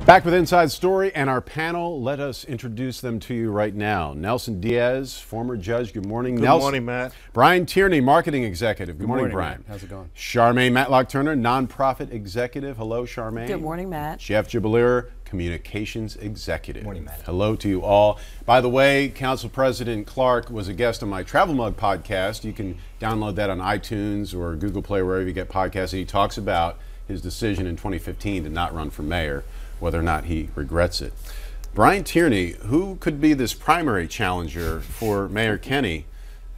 Back with Inside Story and our panel. Let us introduce them to you right now. Nelson Diaz, former judge. Good morning, Nelson. Good morning, Matt. Brian Tierney, marketing executive. Good morning, Brian. Matt. How's it going? Charmaine Matlock-Turner, nonprofit executive. Hello, Charmaine. Good morning, Matt. Jeff Jubileer, communications executive. Good morning, Matt. Hello to you all. By the way, Council President Clark was a guest on my Travel Mug podcast. You can download that on iTunes or Google Play, wherever you get podcasts. And he talks about his decision in 2015 to not run for mayor, whether or not he regrets it. Brian Tierney, who could be this primary challenger for Mayor Kenney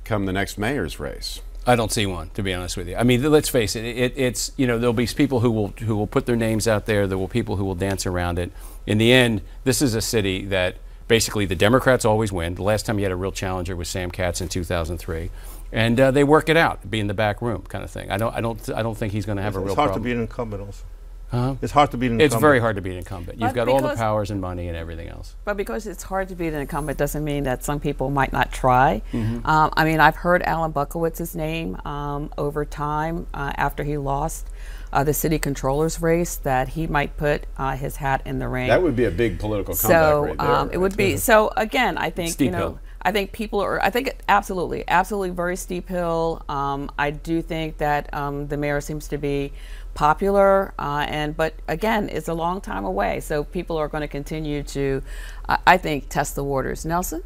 come the next mayor's race? I don't see one, to be honest with you. I mean, let's face it. It's there'll be people who will put their names out there. There will be people who will dance around it. In the end, this is a city that basically the Democrats always win. The last time you had a real challenger was Sam Katz in 2003, and they work it out, be in the back room kind of thing. I don't think he's going to have a real problem. It's hard to be an incumbent also. It's hard to beat an incumbent. It's very hard to beat an incumbent. You've got all the powers and money and everything else. But because it's hard to beat an incumbent doesn't mean that some people might not try. I mean, I've heard Alan Buckowitz's name over time after he lost the city controller's race, that he might put his hat in the ring. That would be a big political comeback right there. It would be. So again, I think, steep hill. I think people are, absolutely very steep hill. I do think that the mayor seems to be popular, but again, it's a long time away. So people are going to continue to, I think, test the waters. Nelson?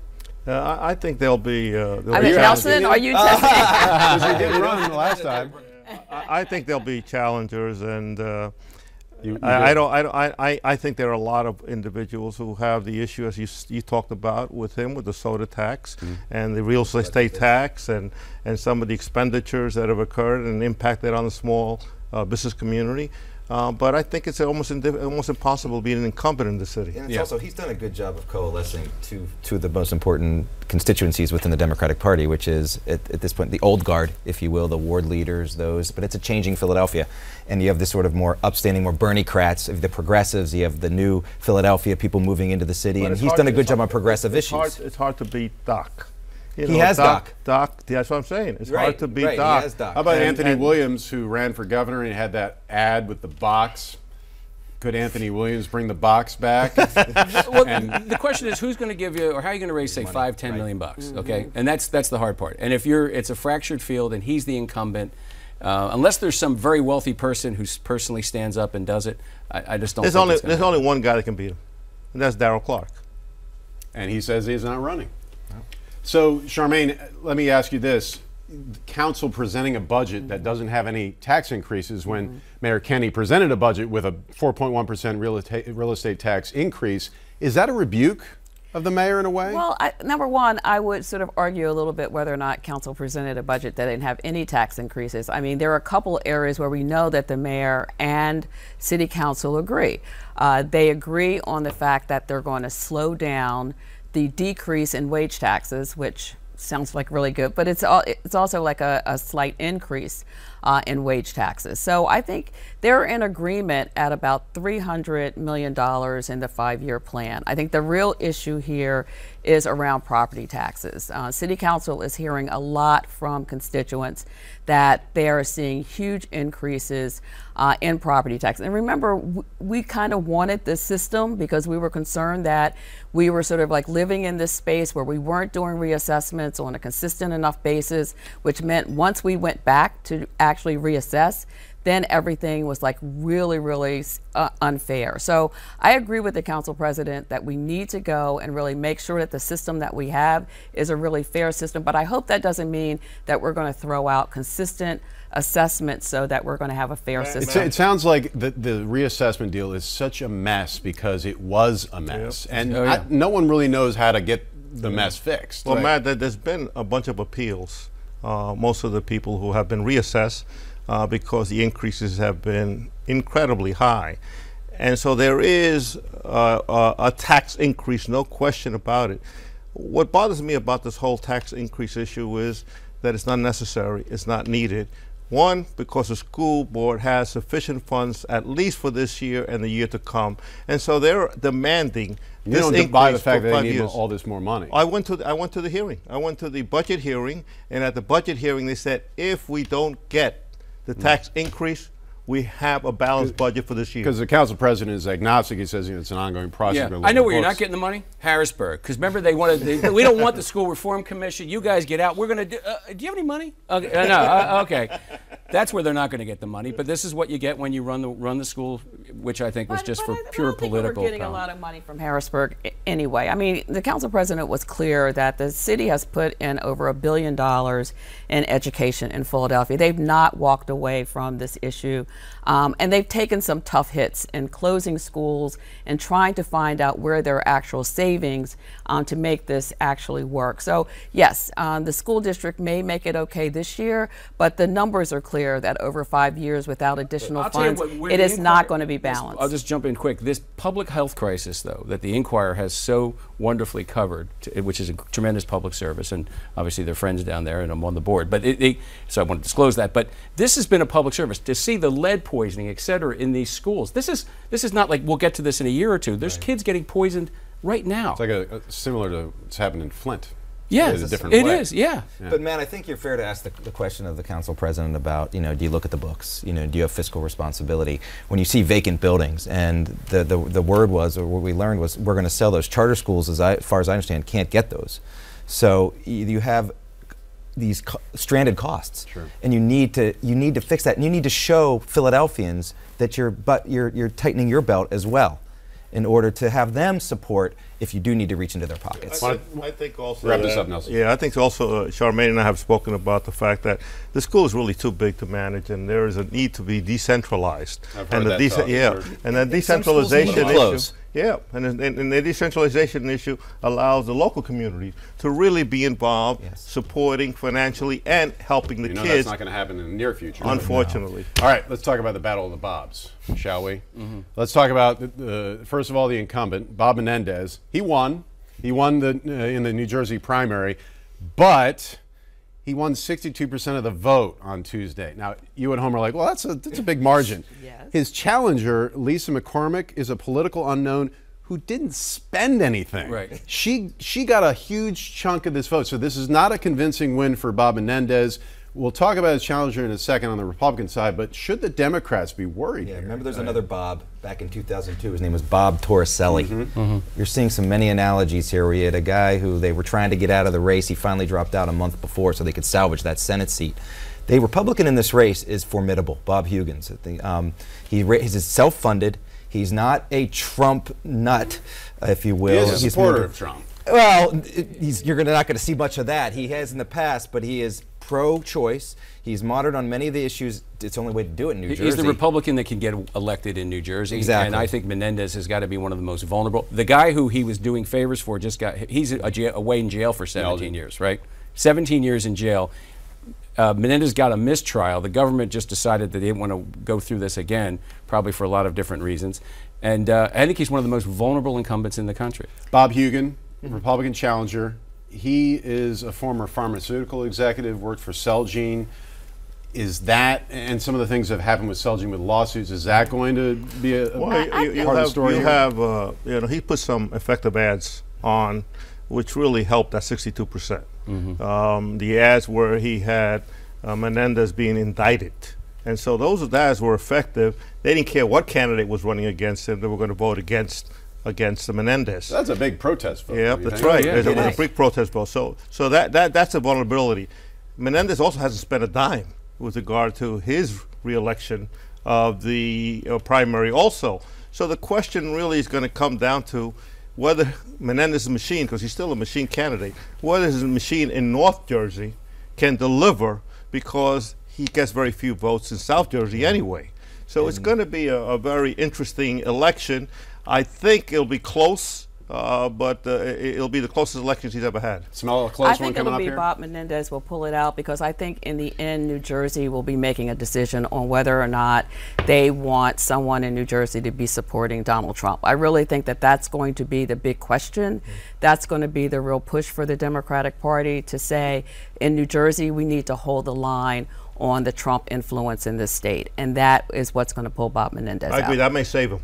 I think they'll be. Nelson, are you testing? Because he didn't run the last time. I think there'll be challengers, and I think there are a lot of individuals who have the issue, as you talked about with him, with the soda tax and the real estate tax, and some of the expenditures that have occurred and impacted on the small business community. But I think it's almost impossible to be an incumbent in the city. And it's also, he's done a good job of coalescing two of the most important constituencies within the Democratic Party, which is, at this point, the old guard, if you will, the ward leaders, but it's a changing Philadelphia. And you have this sort of more upstanding, more Bernie-crats, the progressives, you have the new Philadelphia people moving into the city, and he's done a good job on progressive issues. It's hard to beat Doc. He has Doc. Doc, that's what I'm saying. It's hard to beat Doc. He has Doc. How about Anthony Williams, who ran for governor and he had that ad with the box? Could Anthony Williams bring the box back? Well, the question is, who's going to give you, or how are you going to raise, say, $5–10 million bucks? Okay, and that's the hard part. And if it's a fractured field and he's the incumbent, unless there's some very wealthy person who personally stands up and does it, I just don't. There's only one guy that can beat him, and that's Darrell Clark. And he says he's not running. So, Charmaine, let me ask you this. Council presenting a budget that doesn't have any tax increases when Mayor Kenney presented a budget with a 4.1% real estate tax increase, is that a rebuke of the mayor in a way? Well, number one, I would sort of argue a little bit whether or not council presented a budget that didn't have any tax increases. I mean, there are a couple areas where we know that the mayor and city council agree. They agree on the fact that they're going to slow down the decrease in wage taxes, which sounds like really good, but it's also like a slight increase in wage taxes. So I think they're in agreement at about $300 million in the 5-year plan. I think the real issue here is around property taxes. City Council is hearing a lot from constituents that they are seeing huge increases in property taxes. And remember, we kind of wanted this system because we were concerned that we were sort of like living in this space where we weren't doing reassessments on a consistent enough basis, which meant once we went back to actually reassess, then everything was like really unfair. So I agree with the council president that we need to go and really make sure that the system that we have is a really fair system. But I hope that doesn't mean that we're going to throw out consistent assessments so that we're going to have a fair system. It sounds like the reassessment deal is such a mess because it was a mess. And no one really knows how to get the mess fixed. Well, Matt, there's been a bunch of appeals. Most of the people who have been reassessed because the increases have been incredibly high. And so there is a tax increase, no question about it. What bothers me about this whole tax increase issue is that it's not necessary, it's not needed. One, because the school board has sufficient funds at least for this year and the year to come. And so they're demanding this increase. You don't buy the fact that they need all this more money. I went to the hearing. I went to the budget hearing, and at the budget hearing they said if we don't get the tax increase, we have a balanced budget for this year. Because the council president is agnostic. He says it's an ongoing process. Yeah, I know where you're not getting the money. Harrisburg. Because remember, we don't want the school reform commission. You guys get out. We're going to do. Do you have any money? Okay, no. Okay, that's where they're not going to get the money. But this is what you get when you run the school, which I think was just for pure political. We're getting a lot of money from Harrisburg anyway. I mean, the council president was clear that the city has put in over $1 billion in education in Philadelphia. They've not walked away from this issue. And they've taken some tough hits in closing schools and trying to find out where there are actual savings to make this actually work. So yes, the school district may make it okay this year, but the numbers are clear that over 5 years without additional funds, it is not going to be balanced. I'll just jump in quick. This public health crisis, though, that the Inquirer has so wonderfully covered, which is a tremendous public service, and obviously they're friends down there, and I'm on the board. But so I want to disclose that. But this has been a public service to see the lead poisoning, et cetera, in these schools. This is not like we'll get to this in a year or two. There's kids getting poisoned right now. It's like similar to what's happened in Flint. Yeah, it's a different way. It is. Yeah. But man, I think you're fair to ask the question of the council president about, do you look at the books? Do you have fiscal responsibility? When you see vacant buildings, and the word was, or what we learned was, we're going to sell those charter schools. As far as I understand, can't get those. So you have these stranded costs, sure. And you need to fix that. And you need to show Philadelphians that you're tightening your belt as well, in order to have them support if you do need to reach into their pockets. I think also wrap this up, Nelson. Yeah, I think also Charmaine and I have spoken about the fact that the school is really too big to manage, and there is a need to be decentralized. I've heard that talk. And that decentralization issue. Yeah, and the decentralization issue allows the local community to really be involved, yes. supporting financially and helping the kids. That's not going to happen in the near future. Unfortunately. No. All right, let's talk about the Battle of the Bobs, shall we? Let's talk about, first of all, the incumbent, Bob Menendez. He won. He won in the New Jersey primary, but he won 62% of the vote on Tuesday. Now, you at home are like, well, that's a big margin. Yes. His challenger, Lisa McCormick, is a political unknown who didn't spend anything. Right. She got a huge chunk of this vote. So this is not a convincing win for Bob Menendez. We'll talk about his challenger in a second on the Republican side, but should the Democrats be worried here? Remember there's another Bob back in 2002. His name was Bob Torricelli. You're seeing so many analogies here. We had a guy who they were trying to get out of the race. He finally dropped out a month before so they could salvage that Senate seat. The Republican in this race is formidable, Bob Huggins. He's self-funded. He's not a Trump nut, if you will. He is a supporter of Trump. Well, you're not going to see much of that. He has in the past, but he is pro-choice. He's moderate on many of the issues. It's the only way to do it in New Jersey. He's the Republican that can get elected in New Jersey. Exactly. And I think Menendez has got to be one of the most vulnerable. The guy who he was doing favors for he's away in jail for 17 years, right? 17 years in jail. Menendez got a mistrial. The government just decided that they didn't want to go through this again, probably for a lot of different reasons. And I think he's one of the most vulnerable incumbents in the country. Bob Huggins, Republican challenger. He is a former pharmaceutical executive, worked for Celgene. Is that, and some of the things that have happened with Celgene with lawsuits, is that going to be a part of the story? He put some effective ads on, which really helped that 62%. The ads where he had Menendez being indicted. And so those ads were effective. They didn't care what candidate was running against him. They were going to vote against the Menendez. That's a big protest vote. Yeah, that's right. There's a big protest vote. So that's a vulnerability. Menendez also hasn't spent a dime with regard to his reelection of the primary also. So the question really is going to come down to whether Menendez's machine, because he's still a machine candidate, whether his machine in North Jersey can deliver, because he gets very few votes in South Jersey anyway. So it's going to be a very interesting election. I think it'll be close, but it'll be the closest elections he's ever had. Smell a close one coming up here? I think it'll be Bob Menendez will pull it out, because I think in the end New Jersey will be making a decision on whether or not they want someone in New Jersey to be supporting Donald Trump. I really think that that's going to be the big question. That's going to be the real push for the Democratic Party to say, in New Jersey, we need to hold the line on the Trump influence in this state. And that is what's going to pull Bob Menendez out. I agree. That may save him.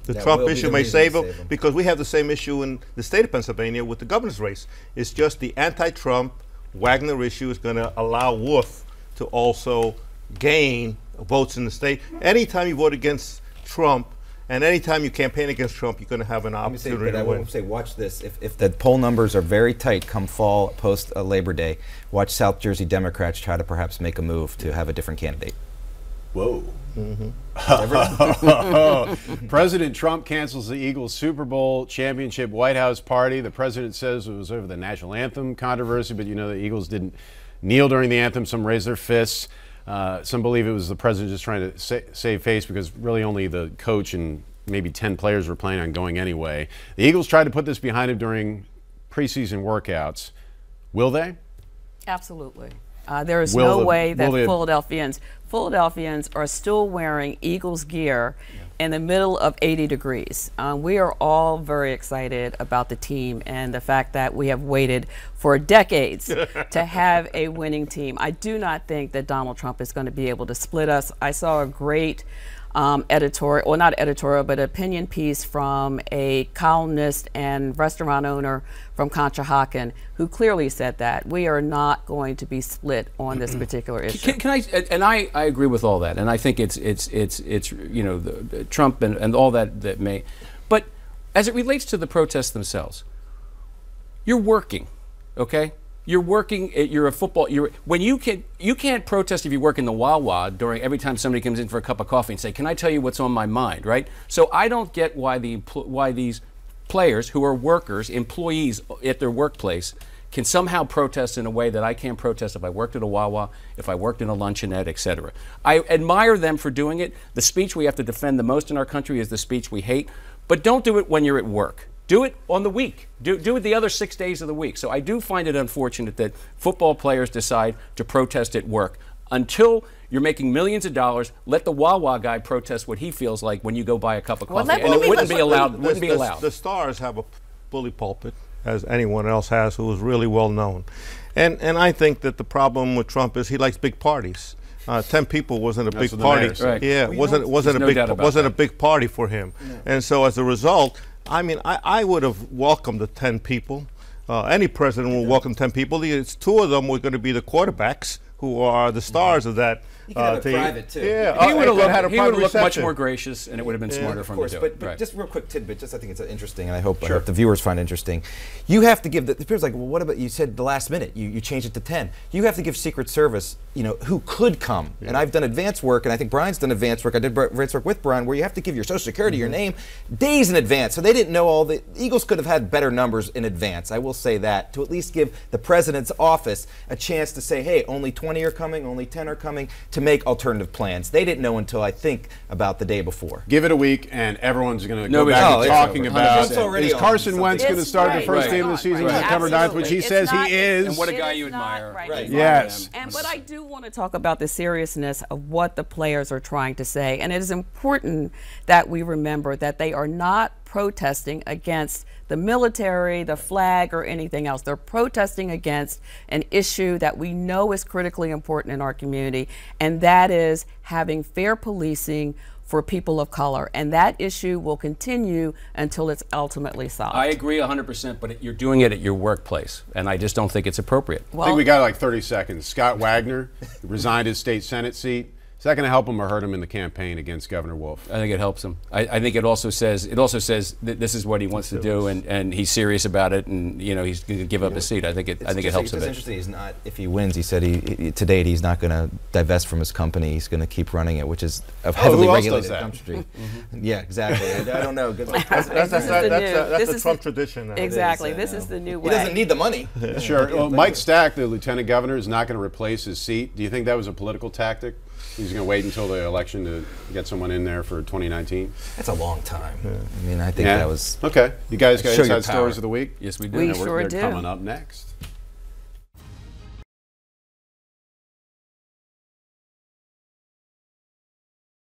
The That Trump will be issue the may reason save to him, because we have the same issue in the state of Pennsylvania with the governor's race. It's just the anti-Trump Wagner issue is going to allow Wolf to also gain votes in the state. Anytime you vote against Trump, and anytime you campaign against Trump, you're going to have an opportunity to win. Watch this. If the poll numbers are very tight come fall, post Labor Day, watch South Jersey Democrats try to perhaps make a move to have a different candidate. Whoa. President Trump cancels the Eagles Super Bowl championship White House party. The president says it was over the national anthem controversy, but you know the Eagles didn't kneel during the anthem. Some raised their fists. Some believe it was the president just trying to save face because really only the coach and maybe 10 players were planning on going anyway. The Eagles tried to put this behind him during preseason workouts. Will they? Absolutely. There is no way that Philadelphians are still wearing Eagles gear in the middle of 80 degrees. We are all very excited about the team and the fact that we have waited for decades to have a winning team. I do not think that Donald Trump is going to be able to split us. I saw a great editorial, well, not editorial, but opinion piece from a columnist and restaurant owner from Conshohocken who clearly said that we are not going to be split on this particular issue. Can I? And I agree with all that, and I think it's you know the Trump and all that may, but as it relates to the protests themselves, you're working, okay? You're working. You're a football. You can't protest if you work in the Wawa during every time somebody comes in for a cup of coffee and say, "Can I tell you what's on my mind?" Right. So I don't get why these players who are workers, employees at their workplace, can somehow protest in a way that I can't protest if I worked at a Wawa, if I worked in a luncheonette, etc. I admire them for doing it. The speech we have to defend the most in our country is the speech we hate, but don't do it when you're at work. Do it on the week. Do it the other 6 days of the week. So I do find it unfortunate that football players decide to protest at work. Until you're making millions of dollars, let the Wawa guy protest what he feels like when you go buy a cup of coffee. And it wouldn't be allowed. The Stars have a bully pulpit, as anyone else has, who is really well known. And I think that the problem with Trump is he likes big parties. 10 people wasn't a big party. Right. Yeah, wasn't a big party for him. Yeah. And so as a result, I mean, I would have welcomed the 10 people. Any president will welcome 10 people. It's 2 of them were going to be the quarterbacks, who are the stars of that team. Private too. Yeah, he would have looked much more gracious, and it would have been smarter for him to do it. But just real quick tidbit, just I think it's interesting, and I hope the viewers find it interesting. You have to give the people's like, well, what about you said the last minute you changed it to 10. You have to give Secret Service, you know, who could come. Yeah. And I've done advance work, and I think Brian's done advance work. I did advance work with Brian, where you have to give your Social Security, your name, days in advance. So they didn't know all the Eagles could have had better numbers in advance. I will say that, to at least give the president's office a chance to say, hey, only 20 are coming, only 10 are coming, to make alternative plans. They didn't know until I think about the day before. Give it a week, and everyone's going to go back and talking about is Carson Wentz going to start the first game of the season on September 9th, which he says he is. And what a guy you admire. Right. Yes. But I do want to talk about the seriousness of what the players are trying to say, and it is important that we remember that they are not protesting against the military, the flag, or anything else. They're protesting against an issue that we know is critically important in our community, and that is having fair policing for people of color. And that issue will continue until it's ultimately solved. I agree 100%, but you're doing it at your workplace, and I just don't think it's appropriate. I think we got like 30 seconds. Scott Wagner resigned his state Senate seat. Is that going to help him or hurt him in the campaign against Governor Wolf? I think it helps him. I think it also says that this is what he wants to do, and he's serious about it, and you know he's going to give up his seat. I think it helps him. It's interesting. He's not. If he wins, he said to date he's not going to divest from his company. He's going to keep running it, which is a heavily regulated industry. Yeah, exactly. I don't know. That's a Trump tradition. Exactly. This is the new way. He doesn't need the money. Sure. Well, Mike Stack, the lieutenant governor, is not going to replace his seat. Do you think that was a political tactic? He's going to wait until the election to get someone in there for 2019? That's a long time. Yeah. I mean, I think that was... Okay. You guys got inside stories of the week? Yes, we do. We sure do. They're coming up next.